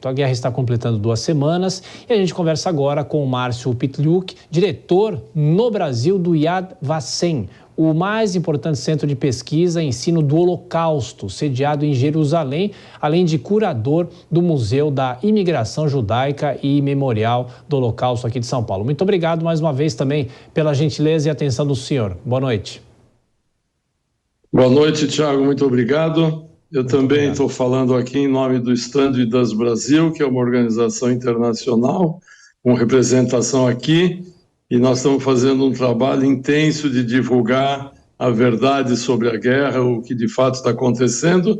A guerra está completando 2 semanas e a gente conversa agora com o Márcio Pitliuk, diretor no Brasil do Yad Vashem, o mais importante centro de pesquisa e ensino do Holocausto, sediado em Jerusalém, além de curador do Museu da Imigração Judaica e Memorial do Holocausto aqui de São Paulo. Muito obrigado mais uma vez também pela gentileza e atenção do senhor. Boa noite. Boa noite, Thiago. Muito obrigado. Eu também estou falando aqui em nome do Stand With Us Brasil, que é uma organização internacional com representação aqui, e nós estamos fazendo um trabalho intenso de divulgar a verdade sobre a guerra, o que de fato está acontecendo,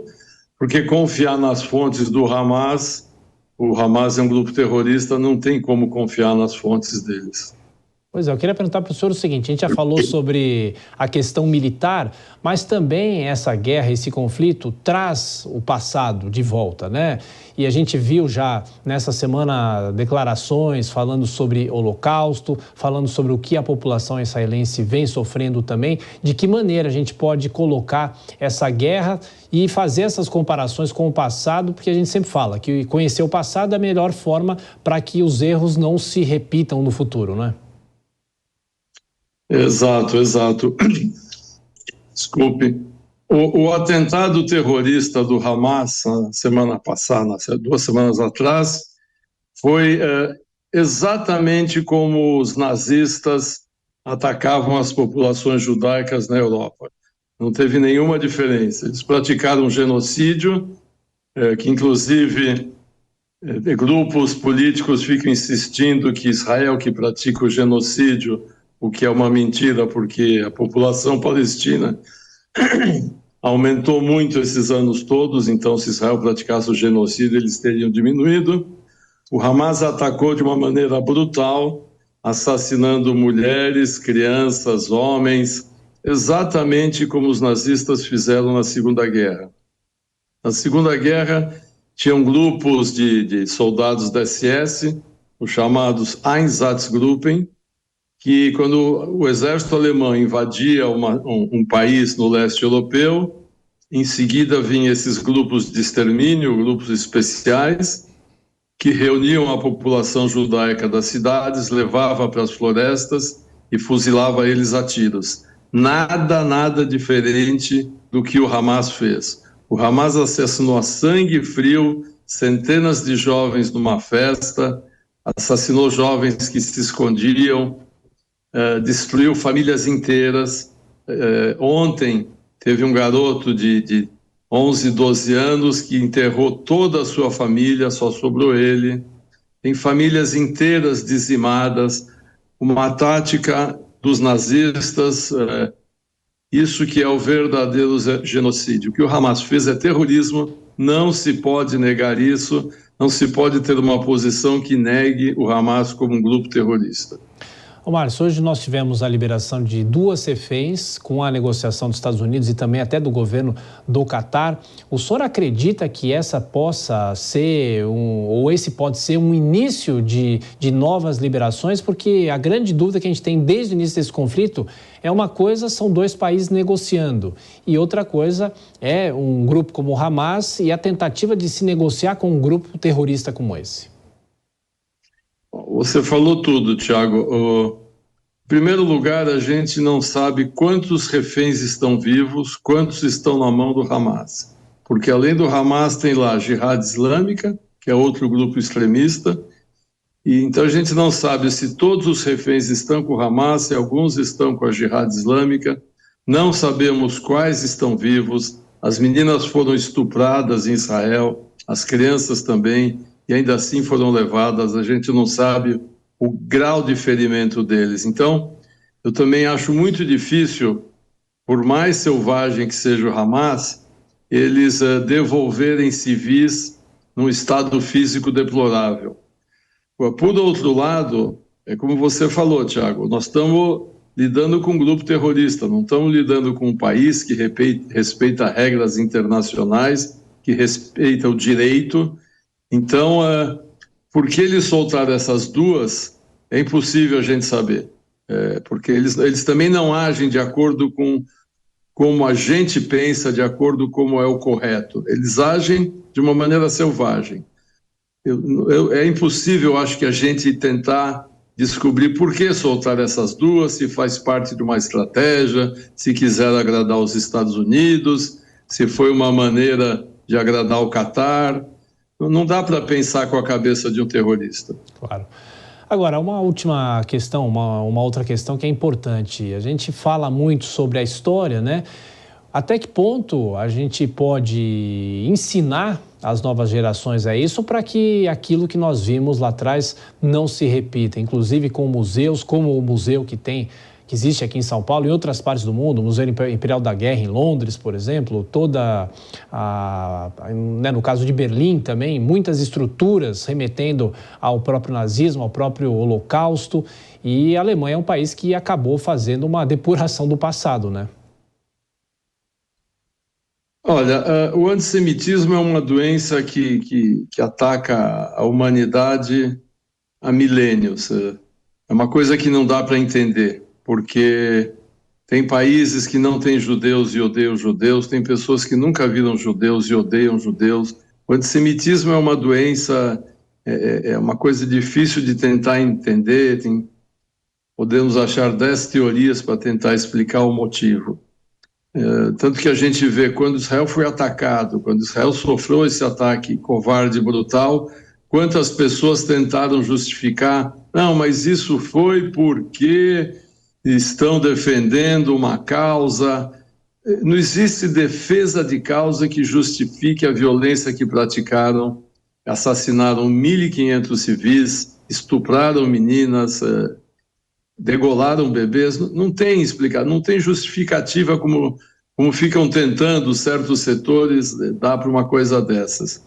porque confiar nas fontes do Hamas, o Hamas é um grupo terrorista, não tem como confiar nas fontes deles. Pois é, eu queria perguntar para o senhor o seguinte, a gente já falou sobre a questão militar, mas também essa guerra, esse conflito, traz o passado de volta, né? E a gente viu já nessa semana declarações falando sobre Holocausto, falando sobre o que a população israelense vem sofrendo também, de que maneira a gente pode colocar essa guerra e fazer essas comparações com o passado, porque a gente sempre fala que conhecer o passado é a melhor forma para que os erros não se repitam no futuro, não é? Exato. Desculpe. O atentado terrorista do Hamas, na semana passada, 2 semanas atrás, foi exatamente como os nazistas atacavam as populações judaicas na Europa. Não teve nenhuma diferença. Eles praticaram um genocídio, que inclusive grupos políticos ficam insistindo que Israel que pratica o genocídio, o que é uma mentira, porque a população palestina aumentou muito esses anos todos, então se Israel praticasse o genocídio, eles teriam diminuído. O Hamas atacou de uma maneira brutal, assassinando mulheres, crianças, homens, exatamente como os nazistas fizeram na Segunda Guerra. Na Segunda Guerra, tinham grupos de soldados da SS, os chamados Einsatzgruppen, que quando o exército alemão invadia um país no leste europeu, em seguida vinham esses grupos de extermínio, grupos especiais, que reuniam a população judaica das cidades, levava para as florestas e fuzilava eles a tiros. Nada diferente do que o Hamas fez. O Hamas assassinou a sangue frio centenas de jovens numa festa, assassinou jovens que se escondiam, destruiu famílias inteiras. Ontem teve um garoto de 11, 12 anos que enterrou toda a sua família, só sobrou ele. Tem famílias inteiras dizimadas, uma tática dos nazistas, isso que é o verdadeiro genocídio. O que o Hamas fez é terrorismo, não se pode negar isso, não se pode ter uma posição que negue o Hamas como um grupo terrorista. Ô Márcio, hoje nós tivemos a liberação de 2 reféns com a negociação dos Estados Unidos e também até do governo do Catar. O senhor acredita que essa possa ser ou esse pode ser um início de novas liberações? Porque a grande dúvida que a gente tem desde o início desse conflito é uma coisa, são 2 países negociando, e outra coisa é um grupo como o Hamas e a tentativa de se negociar com um grupo terrorista como esse. Você falou tudo, Thiago. Em primeiro lugar, a gente não sabe quantos reféns estão vivos, quantos estão na mão do Hamas. Porque além do Hamas tem lá a Jihad Islâmica, que é outro grupo extremista, e então a gente não sabe se todos os reféns estão com o Hamas, se alguns estão com a Jihad Islâmica, não sabemos quais estão vivos, as meninas foram estupradas em Israel, as crianças também, e ainda assim foram levadas, a gente não sabe o grau de ferimento deles. Então, eu também acho muito difícil, por mais selvagem que seja o Hamas, eles devolverem civis num estado físico deplorável. Por outro lado, é como você falou, Thiago, nós estamos lidando com um grupo terrorista, não estamos lidando com um país que respeita regras internacionais, que respeita o direito. Então, por que eles soltaram essas 2, é impossível a gente saber. Porque eles também não agem de acordo com como a gente pensa, de acordo com como é o correto. Eles agem de uma maneira selvagem. É impossível, acho que a gente tentar descobrir por que soltar essas duas, se faz parte de uma estratégia, se quiser agradar os Estados Unidos, se foi uma maneira de agradar o Catar. Não dá para pensar com a cabeça de um terrorista. Claro. Agora, uma última questão, uma outra questão que é importante. A gente fala muito sobre a história, né? Até que ponto a gente pode ensinar as novas gerações a isso para que aquilo que nós vimos lá atrás não se repita, inclusive com museus, como o museu que existe aqui em São Paulo e em outras partes do mundo, o Museu Imperial da Guerra em Londres, por exemplo, né, no caso de Berlim também, muitas estruturas remetendo ao próprio nazismo, ao próprio Holocausto, e a Alemanha é um país que acabou fazendo uma depuração do passado, né? Olha, o antissemitismo é uma doença que ataca a humanidade há milênios. É uma coisa que não dá para entender, porque tem países que não têm judeus e odeiam judeus, tem pessoas que nunca viram judeus e odeiam judeus. O antissemitismo é uma doença, é uma coisa difícil de tentar entender, podemos achar 10 teorias para tentar explicar o motivo. Tanto que a gente vê quando Israel foi atacado, quando Israel sofreu esse ataque covarde e brutal, quantas pessoas tentaram justificar, não, mas isso foi porque estão defendendo uma causa. Não existe defesa de causa que justifique a violência que praticaram, assassinaram 1.500 civis, estupraram meninas, degolaram bebês. Não tem explicação, não tem justificativa como ficam tentando certos setores dar para uma coisa dessas.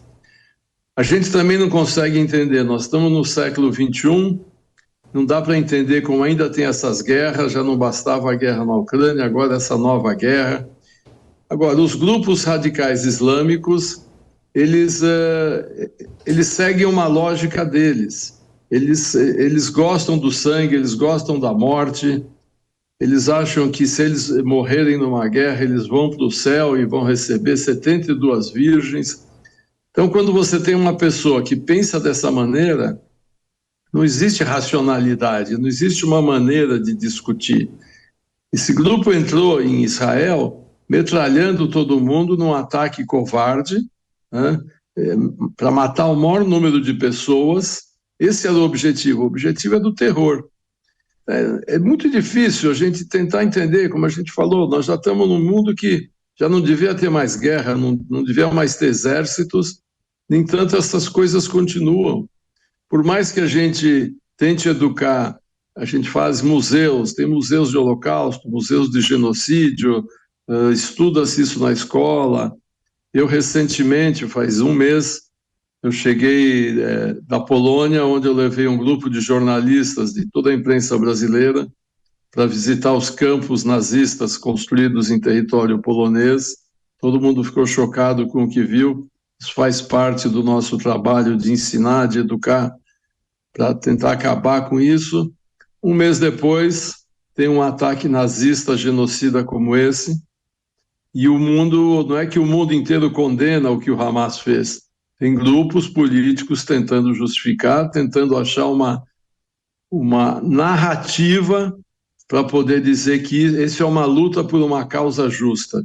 A gente também não consegue entender, nós estamos no século XXI, não dá para entender como ainda tem essas guerras, já não bastava a guerra na Ucrânia, agora essa nova guerra. Agora, os grupos radicais islâmicos, eles seguem uma lógica deles. Eles gostam do sangue, eles gostam da morte, eles acham que se eles morrerem numa guerra, eles vão para o céu e vão receber 72 virgens. Então, quando você tem uma pessoa que pensa dessa maneira, não existe racionalidade, não existe uma maneira de discutir. Esse grupo entrou em Israel metralhando todo mundo num ataque covarde, né, para matar o maior número de pessoas. Esse era o objetivo é do terror. É muito difícil a gente tentar entender, como a gente falou, nós já estamos num mundo que já não devia ter mais guerra, não devia mais ter exércitos, no entanto essas coisas continuam. Por mais que a gente tente educar, a gente faz museus, tem museus de holocausto, museus de genocídio, estuda-se isso na escola. Eu recentemente, faz um mês, eu cheguei da Polônia, onde eu levei um grupo de jornalistas de toda a imprensa brasileira para visitar os campos nazistas construídos em território polonês. Todo mundo ficou chocado com o que viu. Isso faz parte do nosso trabalho de ensinar, de educar, para tentar acabar com isso. Um mês depois, tem um ataque nazista, genocida como esse, e o mundo, não é que o mundo inteiro condena o que o Hamas fez, tem grupos políticos tentando justificar, tentando achar uma narrativa para poder dizer que esse é uma luta por uma causa justa.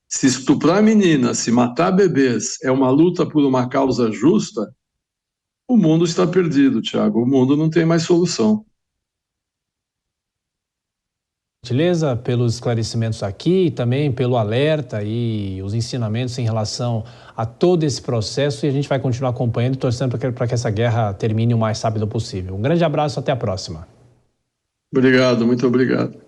Se estuprar meninas, se matar bebês é uma luta por uma causa justa, o mundo está perdido, Tiago. O mundo não tem mais solução. Gentileza, pelos esclarecimentos aqui e também pelo alerta e os ensinamentos em relação a todo esse processo, e a gente vai continuar acompanhando e torcendo para que essa guerra termine o mais rápido possível. Um grande abraço, até a próxima. Obrigado, muito obrigado.